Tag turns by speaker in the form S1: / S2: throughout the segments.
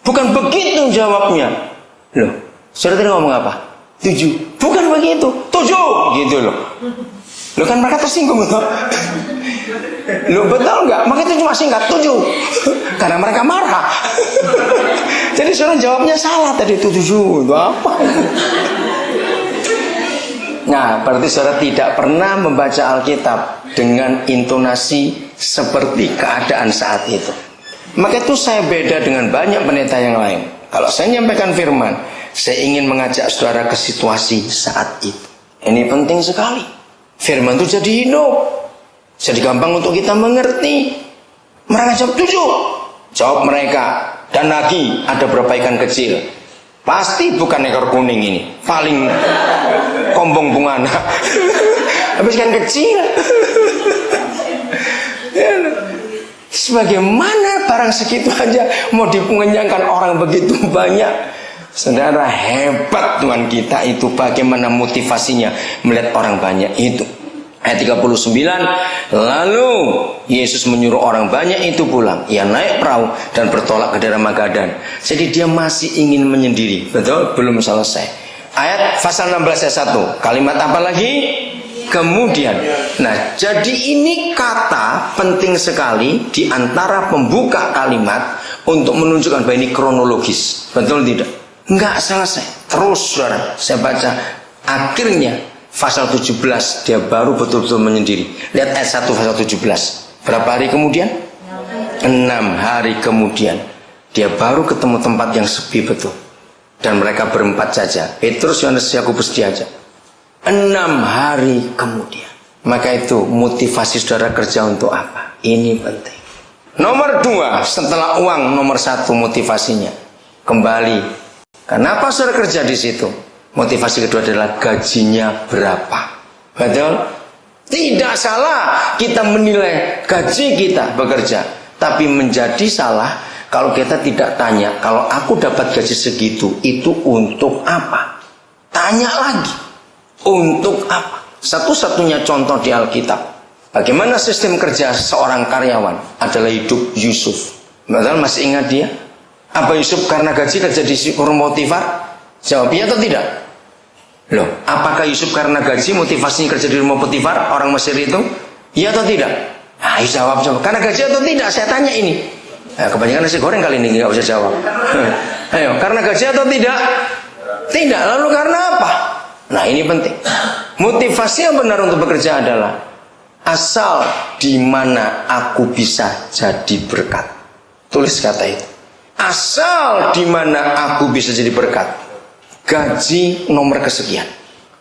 S1: Bukan begitu jawabnya. Loh, saudara tadi ngomong apa? 7. Bukan begitu. 7 gitu loh. Loh kan mereka tersinggung loh. Loh betul nggak? Maka itu cuma singkat 7. Karena mereka marah. Jadi saudara jawabnya salah tadi 7 itu apa? Nah, berarti saudara tidak pernah membaca Alkitab dengan intonasi seperti keadaan saat itu. Maka itu saya beda dengan banyak pendeta yang lain. Kalau saya menyampaikan firman, saya ingin mengajak saudara ke situasi saat itu. Ini penting sekali. Firman itu jadi hidup, jadi gampang untuk kita mengerti. Mereka jawab 7. Jawab mereka. Dan lagi ada berapa ikan kecil? Pasti bukan ekor kuning ini, paling kombong bungana. Habis ikan kecil. Sebagaimana barang segitu aja mau dipengenyangkan orang begitu banyak. Saudara, hebat Tuhan kita itu, bagaimana motivasinya melihat orang banyak itu. Ayat 39, lalu Yesus menyuruh orang banyak itu pulang. Ia naik perahu dan bertolak ke daerah Magadan. Jadi dia masih ingin menyendiri. Betul? Belum selesai. Ayat pasal 16 ayat 1. Kalimat apa lagi? Kemudian. Nah, jadi ini kata penting sekali di antara pembuka kalimat untuk menunjukkan bahwa ini kronologis. Betul tidak? Enggak selesai. Terus saudara, saya baca akhirnya pasal 17 dia baru betul-betul menyendiri. Lihat ayat 1 pasal 17. Berapa hari kemudian? 6 hari kemudian dia baru ketemu tempat yang sepi betul. Dan mereka berempat saja. Petrus, Yohanes, Yakobus diajak. 6 hari kemudian. Maka itu motivasi saudara kerja untuk apa? Ini penting. Nomor 2, setelah uang, nomor 1 motivasinya kembali. Kenapa saudara kerja di situ? Motivasi kedua adalah gajinya berapa. Betul? Tidak salah kita menilai gaji kita bekerja, tapi menjadi salah kalau kita tidak tanya, kalau aku dapat gaji segitu, itu untuk apa? Tanya lagi, untuk apa? Satu-satunya contoh di Alkitab, bagaimana sistem kerja seorang karyawan adalah hidup Yusuf. Betul? Masih ingat dia? Apa Yusuf karena gaji kerja di rumah Potifar? Jawab iya atau tidak? Loh, apakah Yusuf karena gaji motivasinya kerja di rumah Potifar, orang Mesir itu? Iya atau tidak? Ayo jawab. Karena gaji atau tidak? Saya tanya ini. Kebanyakan nasi goreng kali ini nggak usah jawab. Ayo, karena gaji atau tidak? Tidak. Lalu karena apa? Nah, ini penting. Motivasi yang benar untuk bekerja adalah asal di mana aku bisa jadi berkat. Tulis kata itu. Asal di mana aku bisa jadi berkat. Gaji nomor kesekian.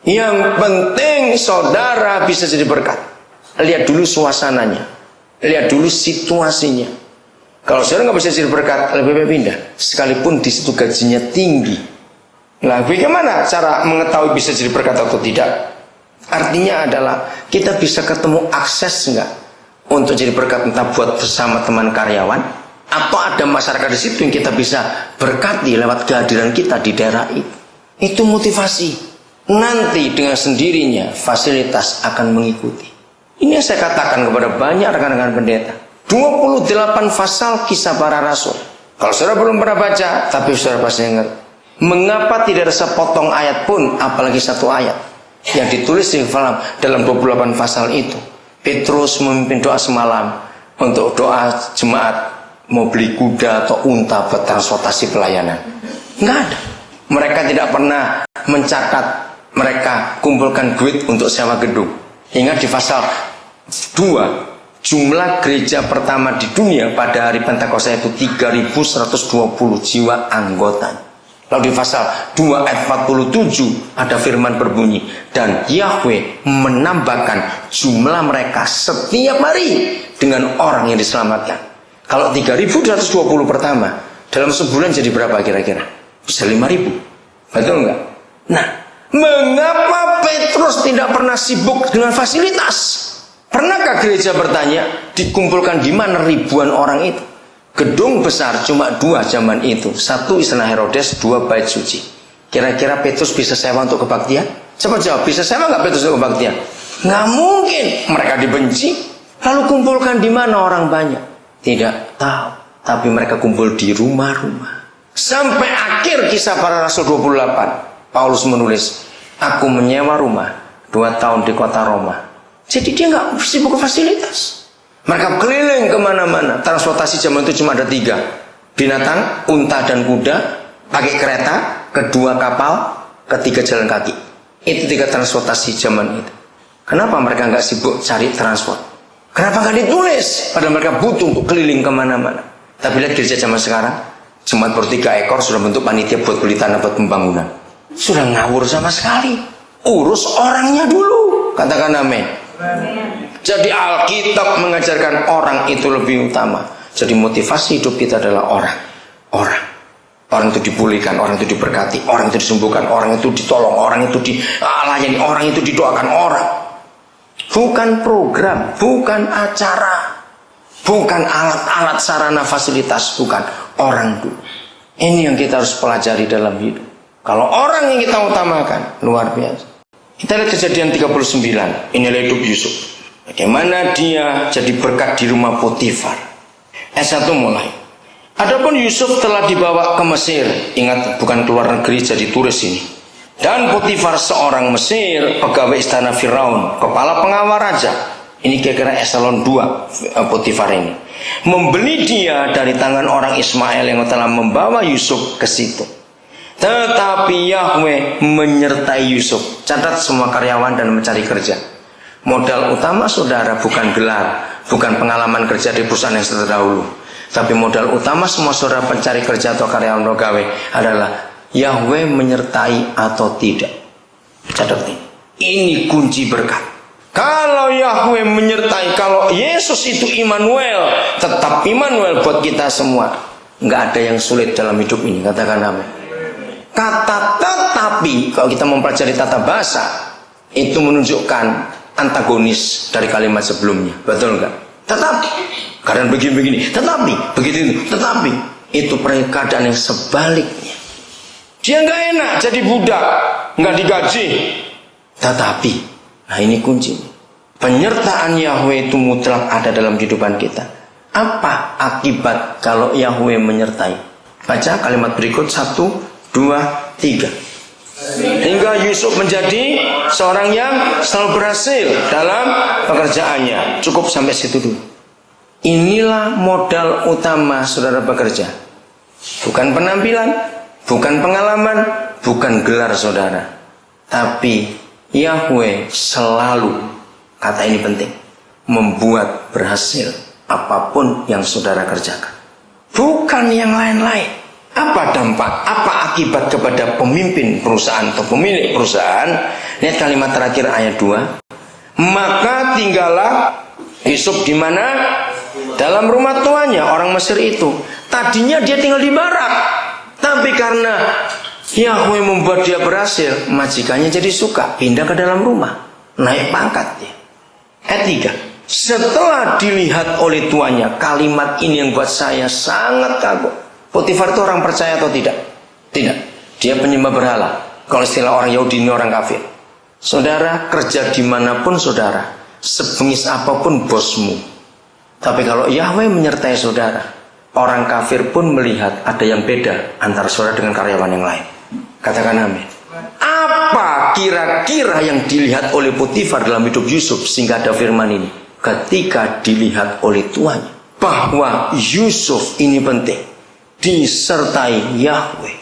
S1: Yang penting saudara bisa jadi berkat. Lihat dulu suasananya, lihat dulu situasinya. Kalau saudara nggak bisa jadi berkat, lebih baik pindah. Sekalipun di situ gajinya tinggi. Nah, bagaimana cara mengetahui bisa jadi berkat atau tidak? Artinya adalah kita bisa ketemu akses nggak untuk jadi berkat, entah buat bersama teman karyawan, atau ada masyarakat di situ yang kita bisa berkati lewat kehadiran kita di daerah itu. Itu motivasi. Nanti dengan sendirinya fasilitas akan mengikuti. Ini yang saya katakan kepada banyak rekan-rekan pendeta. 28 pasal kisah para rasul. Kalau saudara belum pernah baca, tapi saudara pasti ingat. Mengapa tidak ada sepotong ayat pun, apalagi satu ayat yang ditulis di dalam 28 pasal itu? Petrus memimpin doa semalam untuk doa jemaat mau beli kuda atau unta buat transportasi pelayanan. Enggak ada. Mereka tidak pernah mencatat mereka kumpulkan duit untuk sewa gedung. Ingat di pasal 2, jumlah gereja pertama di dunia pada hari Pentakosta itu 3.120 jiwa anggota. Lalu di pasal 2 ayat 47 ada firman berbunyi, dan Yahweh menambahkan jumlah mereka setiap hari dengan orang yang diselamatkan. Kalau 3.220 pertama, dalam sebulan jadi berapa kira-kira? Bisa 5.000. Betul enggak? Nah, mengapa Petrus tidak pernah sibuk dengan fasilitas? Pernahkah gereja bertanya, dikumpulkan di mana ribuan orang itu? Gedung besar cuma 2 zaman itu. 1 istana Herodes, 2 bait suci. Kira-kira Petrus bisa sewa untuk kebaktian? Coba jawab, bisa sewa nggak Petrus untuk kebaktian? Nggak mungkin. Mereka dibenci. Lalu kumpulkan di mana orang banyak? Tidak tahu. Tapi mereka kumpul di rumah-rumah. Sampai akhir Kisah Para Rasul 28, Paulus menulis, aku menyewa rumah 2 tahun di kota Roma. Jadi dia nggak sibuk fasilitas. Mereka keliling kemana-mana. Transportasi zaman itu cuma ada 3. Binatang, unta dan kuda, pakai kereta, kedua kapal, ketiga jalan kaki. Itu 3 transportasi zaman itu. Kenapa mereka nggak sibuk cari transport? Kenapa nggak ditulis? Padahal mereka butuh untuk keliling kemana-mana. Tapi lihat gereja zaman sekarang, jemaat baru 3 ekor sudah bentuk panitia buat beli tanah buat pembangunan. Sudah ngawur sama sekali. Urus orangnya dulu. Katakan amin. Jadi Alkitab mengajarkan orang itu lebih utama. Jadi motivasi hidup kita adalah orang. Orang itu dipulihkan, orang itu diberkati, orang itu disembuhkan, orang itu ditolong, orang itu dilayani, orang itu didoakan orang. Bukan program, bukan acara, bukan alat-alat sarana fasilitas, bukan orang dulu. Ini yang kita harus pelajari dalam hidup. Kalau orang yang kita utamakan, luar biasa. Kita lihat Kejadian 39, inilah hidup Yusuf. Bagaimana dia jadi berkat di rumah Potifar. Ayat 1 mulai. Adapun Yusuf telah dibawa ke Mesir. Ingat, bukan keluar negeri jadi turis ini. Dan Potifar seorang Mesir, pegawai istana Firaun, kepala pengawal raja. Ini kira-kira eselon 2 Potifar ini. Membeli dia dari tangan orang Ismail yang telah membawa Yusuf ke situ. Tetapi Yahweh menyertai Yusuf. Catat semua karyawan dan mencari kerja. Modal utama saudara bukan gelar, bukan pengalaman kerja di perusahaan yang terdahulu. Tapi modal utama semua saudara pencari kerja atau karyawan pegawai adalah Yahweh menyertai atau tidak. Catat ini. Ini kunci berkat. Kalau Yahweh menyertai, kalau Yesus itu Immanuel, tetap Immanuel buat kita semua. Nggak ada yang sulit dalam hidup ini. Katakan amin. Kata tetapi, kalau kita mempelajari tata bahasa, itu menunjukkan antagonis dari kalimat sebelumnya. Betul nggak? Tetapi, keadaan begini-begini. Tetapi, begitu. Tetapi, itu keadaan yang sebaliknya. Dia nggak enak jadi budak, nggak digaji. Tetapi, nah ini kuncinya. Penyertaan Yahweh itu mutlak ada dalam kehidupan kita. Apa akibat kalau Yahweh menyertai? Baca kalimat berikut 1, 2, 3. Hingga Yusuf menjadi seorang yang selalu berhasil dalam pekerjaannya. Cukup sampai situ dulu. Inilah modal utama saudara bekerja. Bukan penampilan, bukan pengalaman, bukan gelar saudara. Tapi Yahweh selalu, kata ini penting, membuat berhasil apapun yang saudara kerjakan. Bukan yang lain-lain. Apa dampak, apa akibat kepada pemimpin perusahaan atau pemilik perusahaan? Lihat kalimat terakhir ayat 2. Maka tinggallah Yusuf di mana? Dalam rumah tuannya, orang Mesir itu. Tadinya dia tinggal di barak. Tapi karena Yahweh membuat dia berhasil, majikannya jadi suka, pindah ke dalam rumah. Naik pangkat dia. Ayat 3. Setelah dilihat oleh tuannya, kalimat ini yang buat saya sangat kagum. Potifar itu orang percaya atau tidak? Tidak. Dia penyembah berhala. Kalau istilah orang Yahudi ini orang kafir. Saudara kerja dimanapun saudara, sebengis apapun bosmu. Tapi kalau Yahweh menyertai saudara, orang kafir pun melihat ada yang beda antara saudara dengan karyawan yang lain. Katakan amin. Apa kira-kira yang dilihat oleh Potifar dalam hidup Yusuf sehingga ada firman ini? Ketika dilihat oleh tuannya bahwa Yusuf ini penting, disertai Yahweh.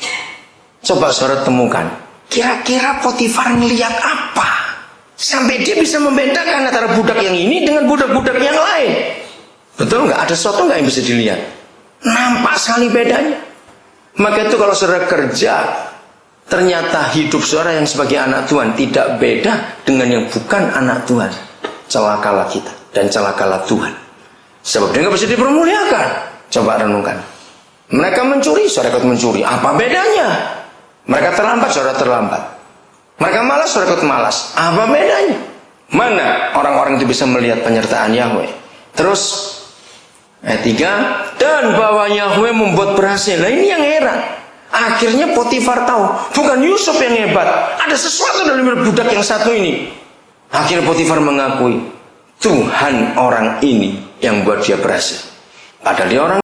S1: Coba saudara temukan, kira-kira Potifar ngelihat apa sampai dia bisa membedakan antara budak yang ini dengan budak-budak yang lain? Betul nggak? Ada sesuatu nggak yang bisa dilihat? Nampak sekali bedanya. Maka itu kalau saudara kerja, ternyata hidup saudara yang sebagai anak Tuhan tidak beda dengan yang bukan anak Tuhan, celakalah kita dan celakalah Tuhan. Sebab dia nggak bisa dipermuliakan. Coba renungkan. Mereka mencuri, saudara ikut mencuri. Apa bedanya? Mereka terlambat, saudara terlambat. Mereka malas, saudara ikut malas. Apa bedanya? Mana orang-orang itu bisa melihat penyertaan Yahweh? Terus ayat 3, dan bahwa Yahweh membuat berhasil. Nah ini yang heran. Akhirnya Potifar tahu, bukan Yusuf yang hebat, ada sesuatu dalam budak yang satu ini. Akhirnya Potifar mengakui, Tuhan orang ini yang buat dia berhasil. Padahal dia orang